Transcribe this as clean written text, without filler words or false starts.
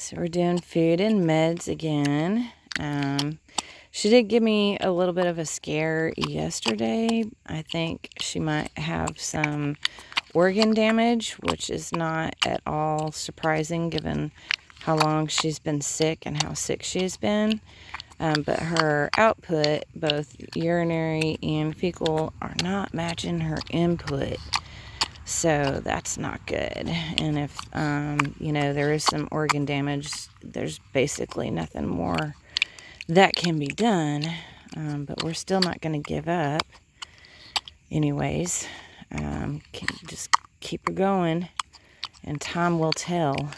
So we're doing food and meds again. She did give me a little bit of a scare yesterday. I think she might have some organ damage, which is not at all surprising given how long she's been sick and how sick she's been. But her output, both urinary and fecal, are not matching her input. So that's not good. And if, there is some organ damage, there's basically nothing more that can be done. But we're still not going to give up. Anyways, just keep her going, and time will tell.